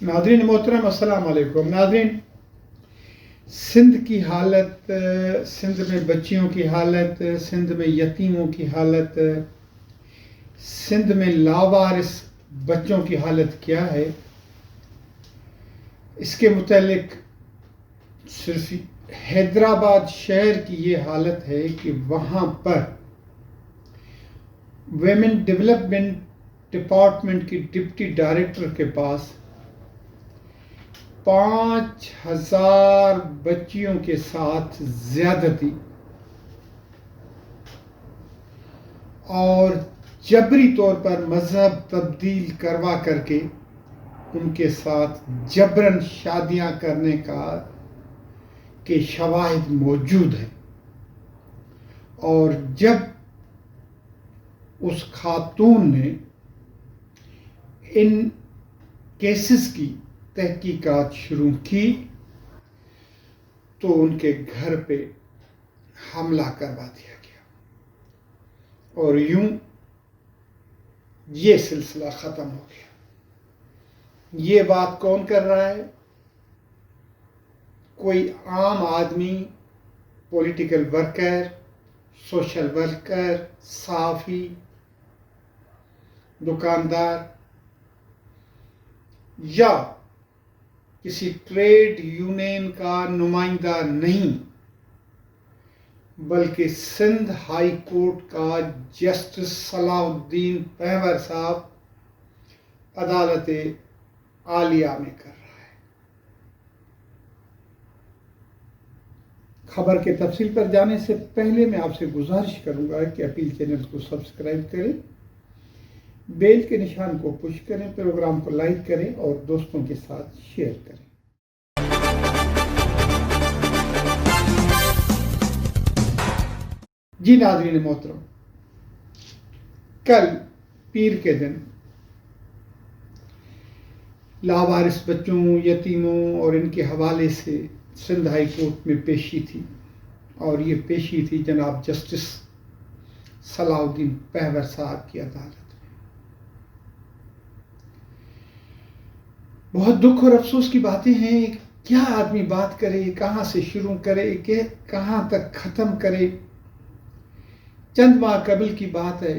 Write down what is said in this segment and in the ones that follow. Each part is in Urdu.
ناظرین محترم السلام علیکم۔ ناظرین، سندھ کی حالت، سندھ میں بچیوں کی حالت، سندھ میں یتیموں کی حالت، سندھ میں لاوارث بچوں کی حالت کیا ہے، اس کے متعلق صرف حیدرآباد شہر کی یہ حالت ہے کہ وہاں پر ویمن ڈیولپمنٹ ڈپارٹمنٹ کی ڈپٹی ڈائریکٹر کے پاس 5000 بچیوں کے ساتھ زیادتی اور جبری طور پر مذہب تبدیل کروا کر کے ان کے ساتھ جبراً شادیاں کرنے کے شواہد موجود ہیں۔ اور جب اس خاتون نے ان کیسز کی تحقیقات شروع کی تو ان کے گھر پہ حملہ کروا دیا گیا اور یوں یہ سلسلہ ختم ہو گیا۔ یہ بات کون کر رہا ہے؟ کوئی عام آدمی، پولیٹیکل ورکر، سوشل ورکر، صحافی، دکاندار یا کسی ٹریڈ یونین کا نمائندہ نہیں، بلکہ سندھ ہائی کورٹ کا جسٹس صلاح الدین پہور صاحب عدالت عالیہ میں کر رہا ہے۔ خبر کے تفصیل پر جانے سے پہلے میں آپ سے گزارش کروں گا کہ اپیل چینل کو سبسکرائب کریں، بیل کے نشان کو پش کریں، پروگرام کو لائک کریں اور دوستوں کے ساتھ شیئر کریں۔ جی ناظرین محترم، کل پیر کے دن لاوارث بچوں، یتیموں اور ان کے حوالے سے سندھ ہائی کورٹ میں پیشی تھی، اور یہ پیشی تھی جناب جسٹس صلاح الدین پہور صاحب کی عدالت۔ بہت دکھ اور افسوس کی باتیں ہیں، کیا آدمی بات کرے، کہاں سے شروع کرے، کہ کہاں تک ختم کرے۔ چند ماہ قبل کی بات ہے،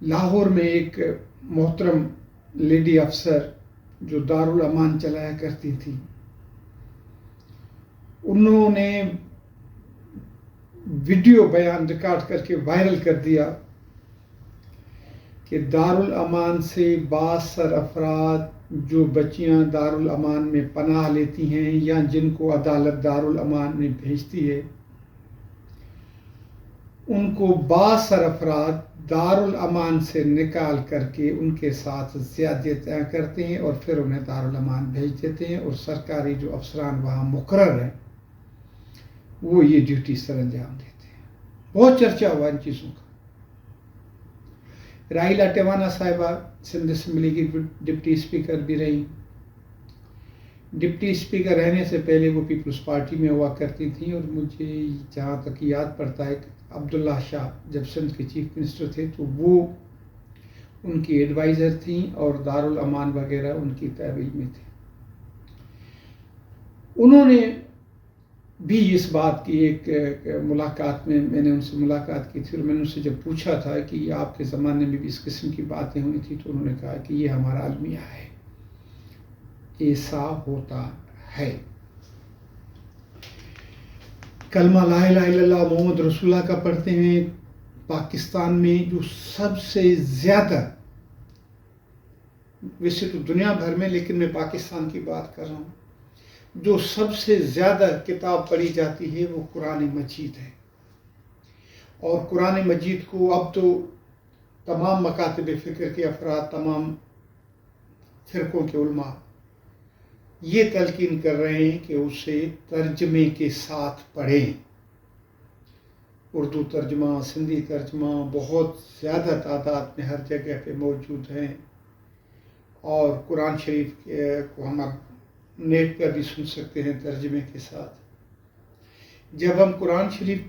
لاہور میں ایک محترم لیڈی افسر جو دارالامان چلایا کرتی تھی، انہوں نے ویڈیو بیان ریکارڈ کر کے وائرل کر دیا کہ دارالامان سے بااثر افراد جو بچیاں دارالامان میں پناہ لیتی ہیں یا جن کو عدالت دارالامان میں بھیجتی ہے، ان کو بااثر افراد دارالامان سے نکال کر کے ان کے ساتھ زیادتیاں کرتے ہیں اور پھر انہیں دارالامان بھیج دیتے ہیں، اور سرکاری جو افسران وہاں مقرر ہیں وہ یہ ڈیوٹی سر انجام دیتے ہیں۔ بہت چرچا ہوا ان چیزوں کا۔ راہیلہ ٹیوانا صاحبہ سندھ اسمبلی کی ڈپٹی اسپیکر بھی رہی۔ ڈپٹی اسپیکر رہنے سے پہلے وہ پیپلز پارٹی میں ہوا کرتی تھیں، اور مجھے جہاں تک یاد پڑتا ہے کہ عبداللہ شاہ جب سندھ کے چیف منسٹر تھے تو وہ ان کی ایڈوائزر تھیں، اور دارالامان وغیرہ ان کی تابع میں تھے۔ انہوں نے بھی اس بات کی ایک ملاقات میں نے ان سے ملاقات کی تھی، اور میں نے ان سے جب پوچھا تھا کہ آپ کے زمانے میں بھی اس قسم کی باتیں ہوئی تھی، تو انہوں نے کہا کہ یہ ہمارا المیہ ہے، ایسا ہوتا ہے۔ کلمہ لا الہ الا اللہ محمد رسول اللہ کا پڑھتے ہیں، پاکستان میں جو سب سے زیادہ، ویسے تو دنیا بھر میں لیکن میں پاکستان کی بات کر رہا ہوں، جو سب سے زیادہ کتاب پڑھی جاتی ہے وہ قرآن مجید ہے۔ اور قرآن مجید کو اب تو تمام مکاتب فکر کے افراد، تمام فرقوں کے علماء یہ تلقین کر رہے ہیں کہ اسے ترجمے کے ساتھ پڑھیں۔ اردو ترجمہ، سندھی ترجمہ بہت زیادہ تعداد میں ہر جگہ پہ موجود ہیں، اور قرآن شریف کو ہم اب نیٹ پر بھی سن سکتے ہیں ترجمے کے ساتھ۔ جب ہم قرآن شریف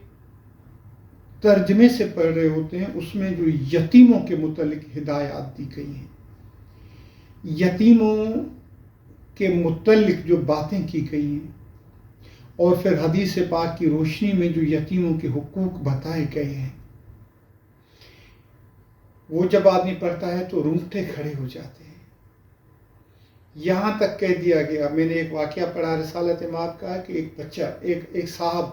ترجمے سے پڑھ رہے ہوتے ہیں، اس میں جو یتیموں کے متعلق ہدایات دی گئی ہیں، یتیموں کے متعلق جو باتیں کی گئی ہیں اور پھر حدیث پاک کی روشنی میں جو یتیموں کے حقوق بتائے گئے ہیں، وہ جب آدمی پڑھتا ہے تو رونگٹے کھڑے ہو جاتے ہیں۔ یہاں تک کہہ دیا گیا، میں نے ایک واقعہ پڑھا رسالت مآب کا کہ ایک بچہ، ایک صاحب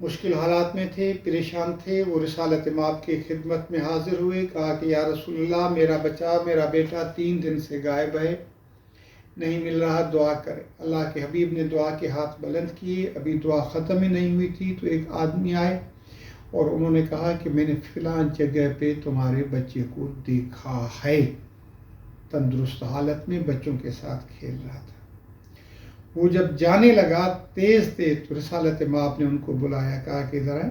مشکل حالات میں تھے، پریشان تھے، وہ رسالت مآب کی خدمت میں حاضر ہوئے، کہا کہ یا رسول اللہ، میرا بیٹا 3 دن سے غائب ہے، نہیں مل رہا، دعا کرے۔ اللہ کے حبیب نے دعا کے ہاتھ بلند کیے، ابھی دعا ختم ہی نہیں ہوئی تھی تو ایک آدمی آئے اور انہوں نے کہا کہ میں نے فلاں جگہ پہ تمہارے بچے کو دیکھا ہے، تندرست حالت میں بچوں کے ساتھ کھیل رہا تھا۔ وہ جب جانے لگا تیز تو رسالت مآب نے ان کو بلایا، کہا کہ ذرا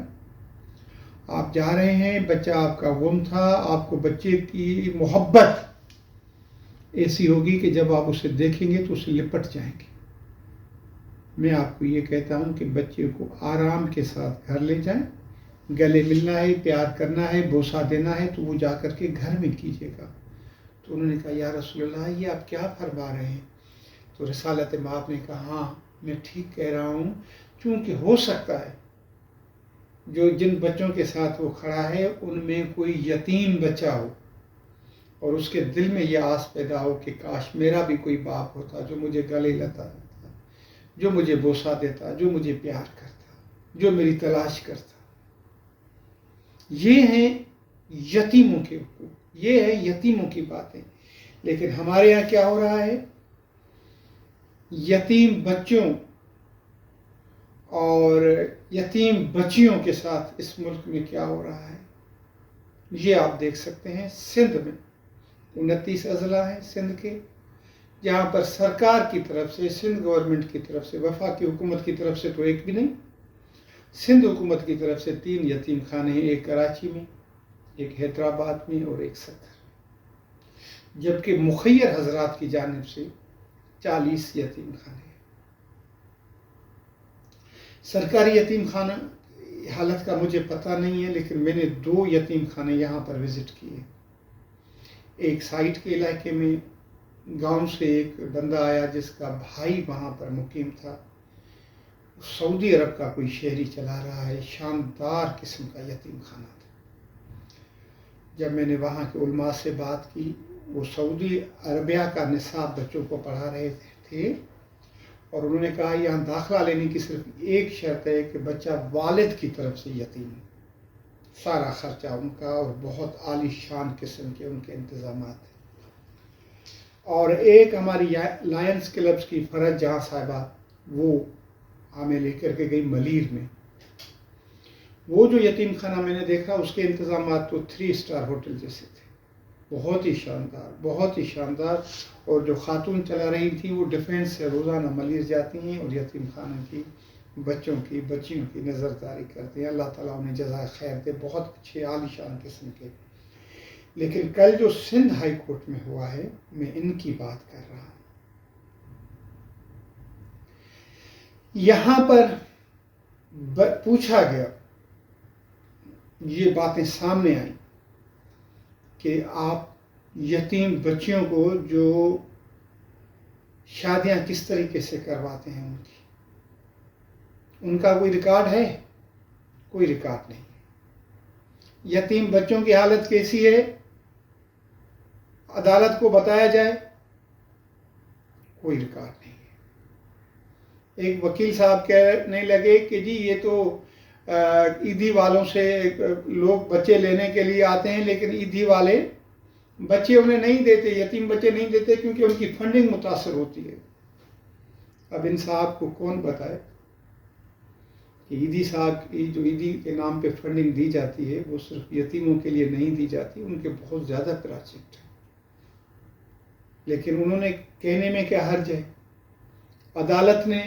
آپ جا رہے ہیں، بچہ آپ کا گم تھا، آپ کو بچے کی محبت ایسی ہوگی کہ جب آپ اسے دیکھیں گے تو اسے لپٹ جائیں گے۔ میں آپ کو یہ کہتا ہوں کہ بچے کو آرام کے ساتھ گھر لے جائیں، گلے ملنا ہے، پیار کرنا ہے، بوسہ دینا ہے تو وہ جا کر کے گھر میں کیجیے گا۔ تو انہوں نے کہا یا رسول اللہ، یہ آپ کیا فرما رہے ہیں؟ تو رسالت مآب نے کہا ہاں میں ٹھیک کہہ رہا ہوں، چونکہ ہو سکتا ہے جن بچوں کے ساتھ وہ کھڑا ہے ان میں کوئی یتیم بچہ ہو اور اس کے دل میں یہ آس پیدا ہو کہ کاش میرا بھی کوئی باپ ہوتا جو مجھے گلے لیتا، جو مجھے بوسہ دیتا، جو مجھے پیار کرتا، جو میری تلاش کرتا۔ یہ ہیں یتیموں کے حقوق، یہ ہے یتیموں کی باتیں۔ لیکن ہمارے یہاں کیا ہو رہا ہے؟ یتیم بچوں اور یتیم بچیوں کے ساتھ اس ملک میں کیا ہو رہا ہے یہ آپ دیکھ سکتے ہیں۔ سندھ میں 29 اضلاع ہیں سندھ کے، جہاں پر سرکار کی طرف سے، سندھ گورنمنٹ کی طرف سے، وفاقی حکومت کی طرف سے تو ایک بھی نہیں، سندھ حکومت کی طرف سے 3 یتیم خانے ہیں، ایک کراچی میں، ایک حیدرآباد میں اور ایک صدر، جبکہ مخیر حضرات کی جانب سے 40 یتیم خانے ہیں۔ سرکاری یتیم خانہ حالت کا مجھے پتہ نہیں ہے، لیکن میں نے 2 یتیم خانے یہاں پر وزٹ کیے۔ ایک سائٹ کے علاقے میں گاؤں سے ایک بندہ آیا جس کا بھائی وہاں پر مقیم تھا، سعودی عرب کا کوئی شہری چلا رہا ہے، شاندار قسم کا یتیم خانہ تھا۔ جب میں نے وہاں کے علماء سے بات کی، وہ سعودی عربیہ کا نصاب بچوں کو پڑھا رہے تھے اور انہوں نے کہا یہاں داخلہ لینے کی صرف ایک شرط ہے کہ بچہ والد کی طرف سے یتیم ہے، سارا خرچہ ان کا اور بہت عالی شان قسم کے ان کے انتظامات ہیں۔ اور ایک ہماری لائنز کلبز کی فرج جہاں صاحبہ، وہ ہمیں لے کر کے گئی ملیر میں۔ وہ جو یتیم خانہ میں نے دیکھا اس کے انتظامات تو 3 اسٹار ہوٹل جیسے تھے، بہت ہی شاندار، بہت ہی شاندار۔ اور جو خاتون چلا رہی تھیں وہ ڈیفینس سے روزانہ ملیر جاتی ہیں اور یتیم خانہ کی بچیوں کی نظرداری کرتے ہیں۔ اللہ تعالیٰ انہیں جزائے خیر دے، بہت اچھے عالی شان قسم کے۔ لیکن کل جو سندھ ہائی کورٹ میں ہوا ہے، میں ان کی بات کر رہا ہوں۔ یہاں پر پوچھا گیا، یہ باتیں سامنے آئیں کہ آپ یتیم بچیوں کو جو شادیاں کس طریقے سے کرواتے ہیں، ان کا کوئی ریکارڈ ہے؟ کوئی ریکارڈ نہیں۔ یتیم بچوں کی حالت کیسی ہے؟ عدالت کو بتایا جائے، کوئی ریکارڈ نہیں ہے۔ ایک وکیل صاحب کہنے لگے کہ جی یہ تو عیدی والوں سے لوگ بچے لینے کے لیے آتے ہیں، لیکن عیدی والے بچے انہیں نہیں دیتے، یتیم بچے نہیں دیتے کیونکہ ان کی فنڈنگ متاثر ہوتی ہے۔ اب ان صاحب کو کون بتائے کہ عیدی صاحب کی جو عیدی کے نام پہ فنڈنگ دی جاتی ہے وہ صرف یتیموں کے لیے نہیں دی جاتی، ان کے بہت زیادہ پروجیکٹ ہیں۔ لیکن انہوں نے کہنے میں کیا حرج ہے؟ عدالت نے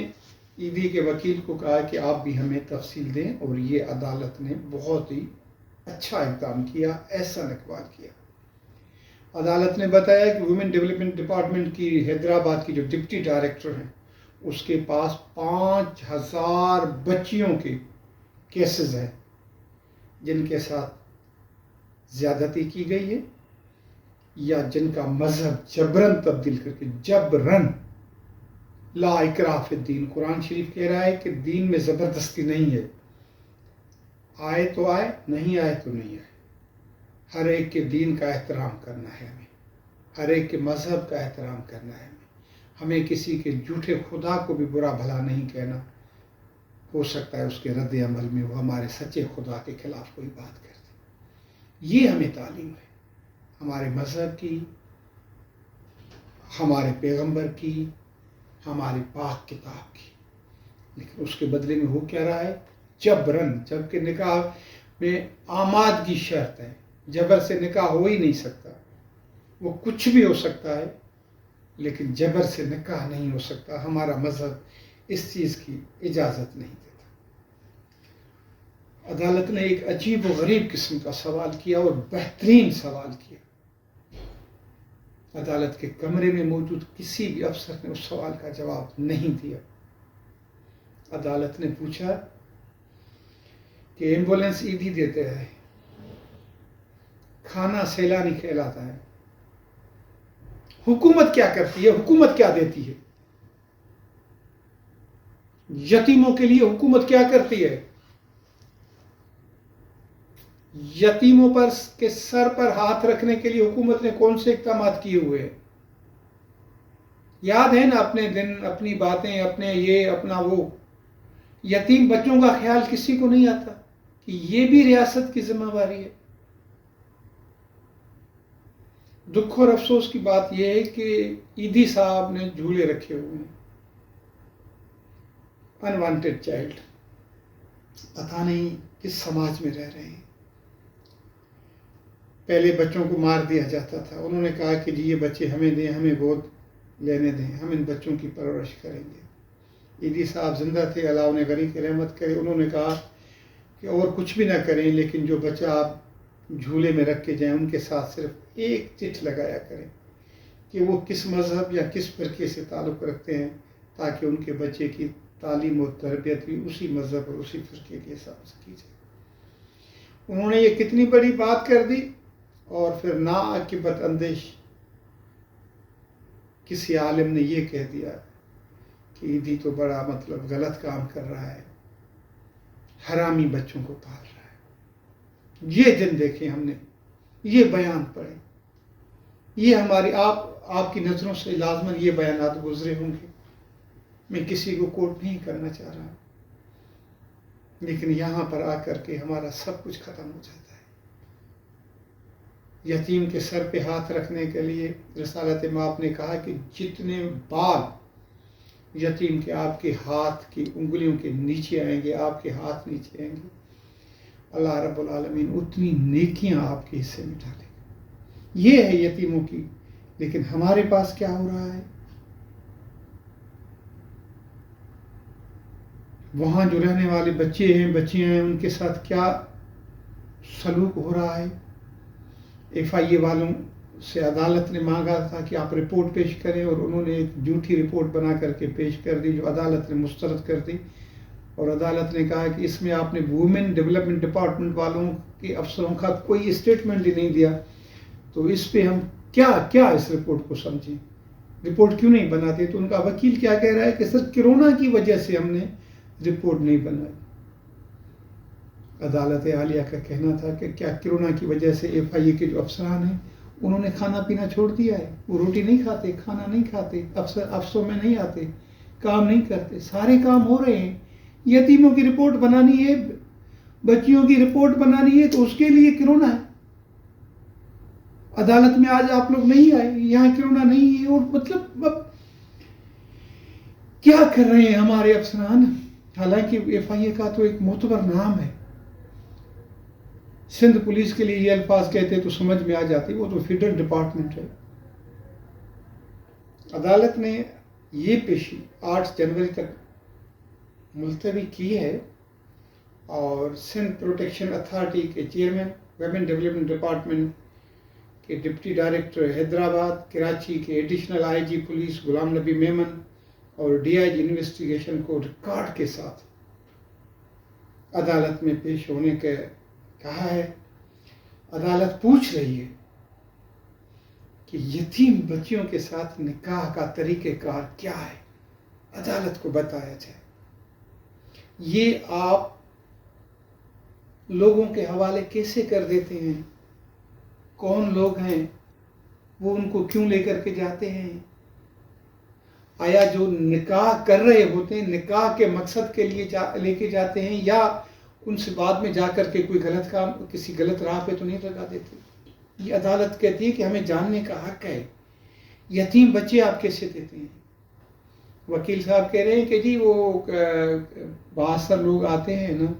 عیدی کے وکیل کو کہا کہ آپ بھی ہمیں تفصیل دیں، اور یہ عدالت نے بہت ہی اچھا اقدام کیا، احسن اقبال کیا۔ عدالت نے بتایا کہ ویمن ڈیولپمنٹ ڈپارٹمنٹ کی حیدرآباد کی جو ڈپٹی ڈائریکٹر ہیں اس کے پاس 5000 بچیوں کے کیسز ہیں جن کے ساتھ زیادتی کی گئی ہے یا جن کا مذہب جبرن تبدیل کر کے، جبرن، لا اکراہ فی الدین، قرآن شریف کہہ رہا ہے کہ دین میں زبردستی نہیں ہے، آئے تو آئے، نہیں آئے تو نہیں آئے، ہر ایک کے دین کا احترام کرنا ہے ہمیں، ہر ایک کے مذہب کا احترام کرنا ہے ہمیں کسی کے جھوٹے خدا کو بھی برا بھلا نہیں کہنا، ہو سکتا ہے اس کے رد عمل میں وہ ہمارے سچے خدا کے خلاف کوئی بات کر دے۔ یہ ہمیں تعلیم ہے ہمارے مذہب کی، ہمارے پیغمبر کی، ہماری پاک کتاب کی، لیکن اس کے بدلے میں ہو کیا رہا ہے؟ جبرن، جبکہ نکاح میں آمادگی شرط ہے، جبر سے نکاح ہو ہی نہیں سکتا، وہ کچھ بھی ہو سکتا ہے لیکن جبر سے نکاح نہیں ہو سکتا، ہمارا مذہب اس چیز کی اجازت نہیں دیتا۔ عدالت نے ایک عجیب و غریب قسم کا سوال کیا اور بہترین سوال کیا، عدالت کے کمرے میں موجود کسی بھی افسر نے اس سوال کا جواب نہیں دیا۔ عدالت نے پوچھا کہ ایمبولینس عیدی دیتے ہیں، کھانا سیلانی کھلاتا ہے، حکومت کیا کرتی ہے؟ حکومت کیا دیتی ہے؟ یتیموں کے لیے حکومت کیا کرتی ہے؟ یتیموں پر کے سر پر ہاتھ رکھنے کے لیے حکومت نے کون سے اقدامات کیے ہوئے ہیں؟ یاد ہے نا اپنے دن، اپنی باتیں، اپنے یہ اپنا وہ۔ یتیم بچوں کا خیال کسی کو نہیں آتا کہ یہ بھی ریاست کی ذمہ داری ہے۔ دکھ اور افسوس کی بات یہ ہے کہ عیدی صاحب نے جھولے رکھے ہوئے ہیں، انوانٹیڈ چائلڈ، پتہ نہیں کس سماج میں رہ رہے ہیں۔ پہلے بچوں کو مار دیا جاتا تھا، انہوں نے کہا کہ جی یہ بچے ہمیں دیں، ہمیں گود لینے دیں، ہم ان بچوں کی پرورش کریں گے۔ عیدی صاحب زندہ تھے، اللہ انہیں غنی کی رحمت کرے، انہوں نے کہا کہ اور کچھ بھی نہ کریں لیکن جو بچہ آپ جھولے میں رکھ کے جائیں ان کے ساتھ صرف ایک چٹ لگایا کریں کہ وہ کس مذہب یا کس فرقے سے تعلق رکھتے ہیں، تاکہ ان کے بچے کی تعلیم و تربیت بھی اسی مذہب اور اسی فرقے کے حساب سے کی جائے۔ انہوں نے یہ کتنی بڑی بات کر دی، اور پھر ناعاقبت اندیش کسی عالم نے یہ کہہ دیا کہ عیدی تو بڑا غلط کام کر رہا ہے، حرامی بچوں کو پال رہا ہے۔ یہ دن دیکھیں ہم نے، یہ بیان پڑھے، یہ ہماری آپ کی نظروں سے لازماً یہ بیانات گزرے ہوں گے، میں کسی کو کوٹ نہیں کرنا چاہ رہا، لیکن یہاں پر آ کر کے ہمارا سب کچھ ختم ہو جاتا ہے۔ یتیم کے سر پہ ہاتھ رکھنے کے لیے رسالت مآب نے کہا کہ جتنے بال یتیم کے آپ کے ہاتھ کی انگلیوں کے نیچے آئیں گے، آپ کے ہاتھ نیچے آئیں گے، اللہ رب العالمین اتنی نیکیاں آپ کے حصے میں ڈالے گا۔ یہ ہے یتیموں کی، لیکن ہمارے پاس کیا ہو رہا ہے؟ وہاں جو رہنے والے بچے ہیں، بچیاں ہیں، ان کے ساتھ کیا سلوک ہو رہا ہے؟ ایف آئی اے والوں سے عدالت نے مانگا تھا کہ آپ رپورٹ پیش کریں، اور انہوں نے ایک جھوٹی رپورٹ بنا کر کے پیش کر دی جو عدالت نے مسترد کر دی، اور عدالت نے کہا کہ اس میں آپ نے وومن ڈیولپمنٹ ڈپارٹمنٹ والوں کے افسروں کا کوئی اسٹیٹمنٹ ہی نہیں دیا، تو اس پہ ہم کیا اس رپورٹ کو سمجھیں؟ رپورٹ کیوں نہیں بناتے؟ تو ان کا وکیل کیا کہہ رہا ہے کہ سر کرونا کی وجہ سے ہم نے رپورٹ نہیں بنائی۔ عدالت عالیہ کا کہنا تھا کہ کیا کرونا کی وجہ سے ایف آئی اے کے جو افسران ہیں انہوں نے کھانا پینا چھوڑ دیا ہے؟ وہ روٹی نہیں کھاتے، کھانا نہیں کھاتے، افسوں میں نہیں آتے، کام نہیں کرتے، سارے کام ہو رہے ہیں۔ یتیموں کی رپورٹ بنانی ہے، بچیوں کی رپورٹ بنانی ہے، تو اس کے لیے کرونا ہے۔ عدالت میں آج آپ لوگ نہیں آئے، یہاں کرونا نہیں ہے، اور اب کیا کر رہے ہیں ہمارے افسران؟ حالانکہ ایف آئی اے کا تو ایک معتبر نام ہے، سندھ پولیس کے لیے یہ الفاظ کہتے تو سمجھ میں آ جاتی، وہ تو فیڈرل ڈپارٹمنٹ ہے۔ عدالت نے یہ پیشی 8 جنوری تک ملتوی کی ہے، اور سندھ پروٹیکشن اتھارٹی کے چیئرمین، ویمن ڈیولپمنٹ ڈپارٹمنٹ کے ڈپٹی ڈائریکٹر حیدرآباد، کراچی کے additional I G police Ghulam نبی میمن اور ڈی آئی جی انویسٹیگیشن کو ریکارڈ کے ساتھ عدالت میں پیش ہونے کے کہا ہے۔ عدالت پوچھ رہی ہے کہ یتیم بچیوں کے ساتھ نکاح کا طریقہ کار کیا ہے، عدالت کو بتایا جائے۔ یہ آپ لوگوں کے حوالے کیسے کر دیتے ہیں؟ کون لوگ ہیں وہ ان کو کیوں لے کر کے جاتے ہیں؟ آیا جو نکاح کر رہے ہوتے ہیں نکاح کے مقصد کے لیے لے کے جاتے ہیں، یا ان سے بعد میں جا کر کے کوئی غلط کام کسی غلط راہ پہ تو نہیں لگا دیتے؟ یہ عدالت کہتی ہے کہ ہمیں جاننے کا حق ہے۔ یتیم بچے آپ کیسے دیتے ہیں؟ وکیل صاحب کہہ رہے ہیں کہ جی وہ بہت سارے لوگ آتے ہیں نا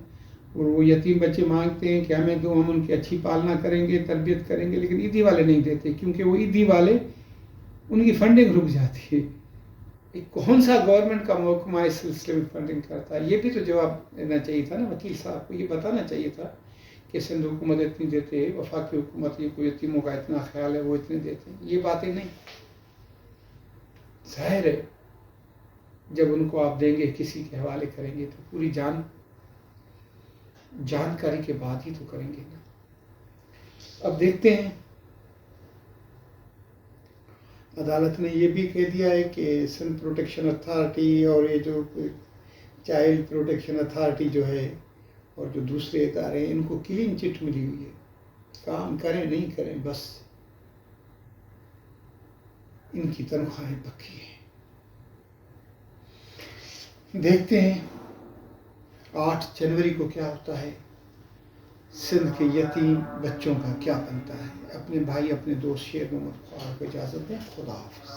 اور وہ یتیم بچے مانگتے ہیں کہ ہمیں دو، ہم ان کی اچھی پالنا کریں گے، تربیت کریں گے، لیکن عیدی والے نہیں دیتے کیونکہ وہ عیدی والے ان کی فنڈنگ رک جاتی ہے۔ کون سا گورنمنٹ کا محکمہ اس سلسلے میں فنڈنگ کرتا ہے؟ یہ بھی تو جواب دینا چاہیے تھا نا وکیل صاحب کو، یہ بتانا چاہیے تھا کہ سندھ حکومت اتنی دیتے ہے، وفاقی حکومت یہ کوئی یتیموں کا اتنا خیال ہے وہ اتنے دیتے ہیں، یہ باتیں نہیں۔ ظاہر ہے جب ان کو آپ دیں گے کسی کے حوالے کریں گے تو پوری جانکاری کے بعد ہی تو کریں گے نا۔ اب دیکھتے ہیں، عدالت نے یہ بھی کہہ دیا ہے کہ سندھ پروٹیکشن اتھارٹی اور یہ جو چائلڈ پروٹیکشن اتھارٹی جو ہے اور جو دوسرے ادارے ہیں ان کو کلین چٹ ملی ہوئی ہے، کام کریں نہیں کریں بس ان کی تنخواہیں پکی ہیں۔ دیکھتے ہیں 8 جنوری کو کیا ہوتا ہے، سندھ کے یتیم بچوں کا کیا بنتا ہے۔ اپنے بھائی اپنے دوست شیر محمد خوار کو اجازت دیں، خدا حافظ۔